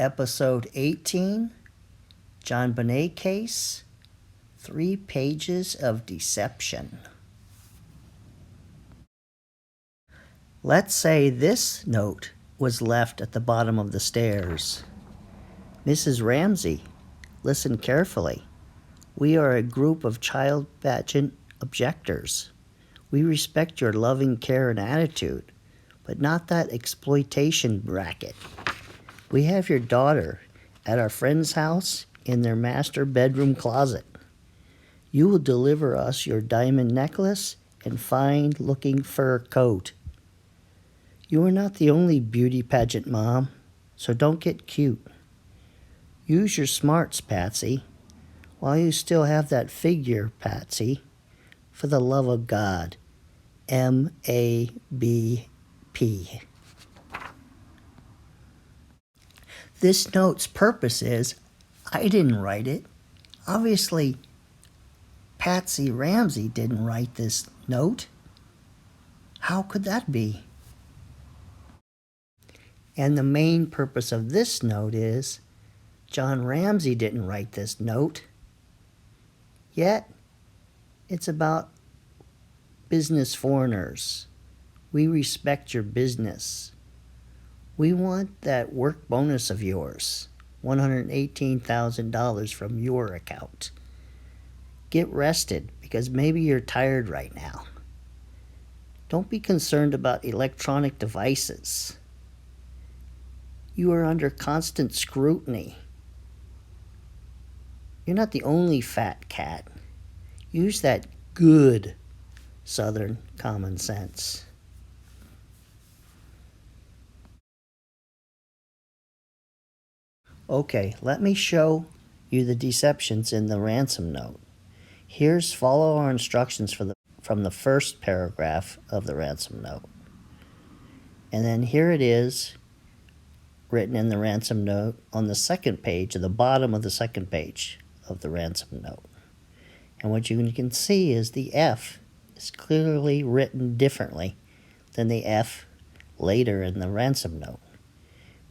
Episode 18, Jonbenet Case, 3 Pages of Deception. Let's say this note was left at the bottom of the stairs. Mrs. Ramsey, listen carefully. We are a group of child pageant objectors. We respect your loving care and attitude, but not that exploitation racket. We have your daughter at our friend's house in their master bedroom closet. You will deliver us your diamond necklace and fine-looking fur coat. You are not the only beauty pageant mom, so don't get cute. Use your smarts, Patsy. While you still have that figure, Patsy, for the love of God, M-A-B-P. This note's purpose is, I didn't write it. Obviously, Patsy Ramsey didn't write this note. How could that be? And the main purpose of this note is, John Ramsey didn't write this note. Yet, it's about business foreigners. We respect your business. We want that work bonus of yours, $118,000 from your account. Get rested, because maybe you're tired right now. Don't be concerned about electronic devices. You are under constant scrutiny. You're not the only fat cat. Use that good Southern common sense. Okay, let me show you the deceptions in the ransom note. Here's follow our instructions from the first paragraph of the ransom note. And then here it is, written in the ransom note on the second page, at the bottom of the second page of the ransom note. And what you can see is the F is clearly written differently than the F later in the ransom note,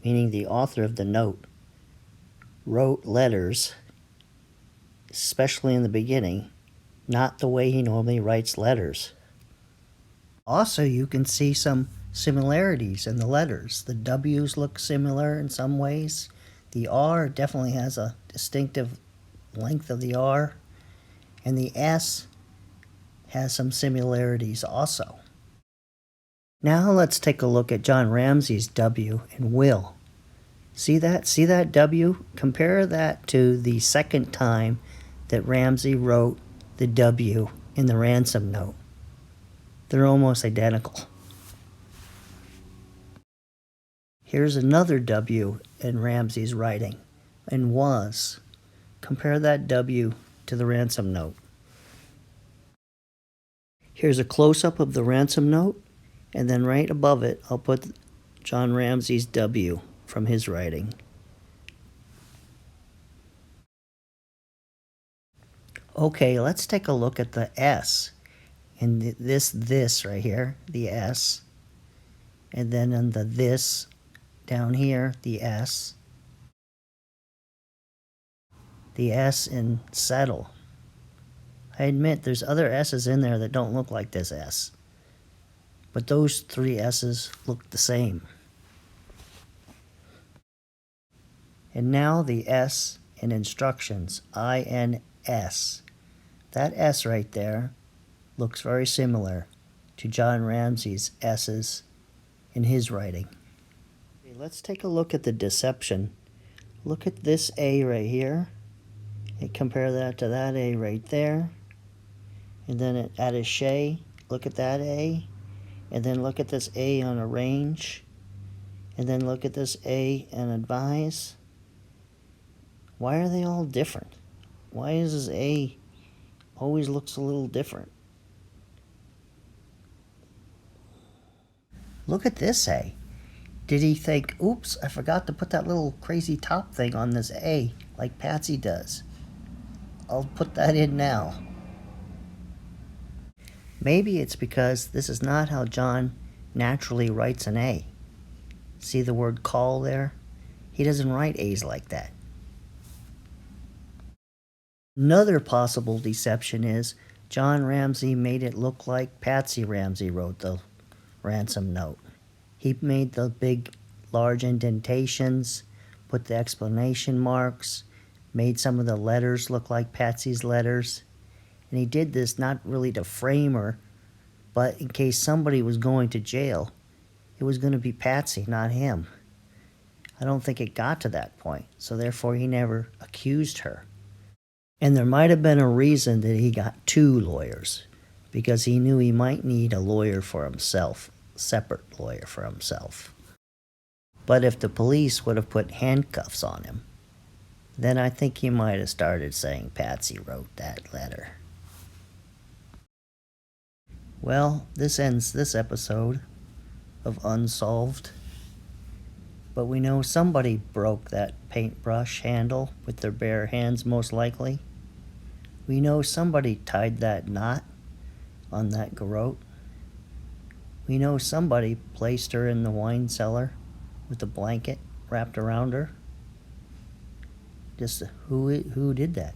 meaning the author of the note wrote letters, especially in the beginning, not the way he normally writes letters. Also, you can see some similarities in the letters. The W's look similar in some ways. The R definitely has a distinctive length of the R. And the S has some similarities also. Now let's take a look at John Ramsey's W in will. See that? See that W? Compare that to the second time that Ramsey wrote the W in the ransom note. They're almost identical. Here's another W in Ramsey's writing, and was. Compare that W to the ransom note. Here's a close-up of the ransom note, and then right above it, I'll put John Ramsey's W from his writing. Okay, let's take a look at the S. And this right here, the S. And then on the this down here, the S. The S in settle. I admit there's other S's in there that don't look like this S. But those 3 S's look the same. And now the S in instructions, INS. That S right there looks very similar to John Ramsey's S's in his writing. Okay, let's take a look at the deception. Look at this A right here. And compare that to that A right there. And then at attaché, look at that A. And then look at this A on arrange. And then look at this A and advise. Why are they all different? Why is this A always looks a little different? Look at this A. Did he think, oops, I forgot to put that little crazy top thing on this A, like Patsy does. I'll put that in now. Maybe it's because this is not how John naturally writes an A. See the word call there? He doesn't write A's like that. Another possible deception is John Ramsey made it look like Patsy Ramsey wrote the ransom note. He made the big, large indentations, put the explanation marks, made some of the letters look like Patsy's letters. And he did this not really to frame her, but in case somebody was going to jail, it was going to be Patsy, not him. I don't think it got to that point, so therefore he never accused her. And there might have been a reason that he got 2 lawyers, because he knew he might need a lawyer for himself, separate lawyer for himself. But if the police would have put handcuffs on him, then I think he might have started saying Patsy wrote that letter. Well, this ends this episode of Unsolved. But we know somebody broke that paintbrush handle with their bare hands, most likely. We know somebody tied that knot on that garrote. We know somebody placed her in the wine cellar with a blanket wrapped around her. Just who did that?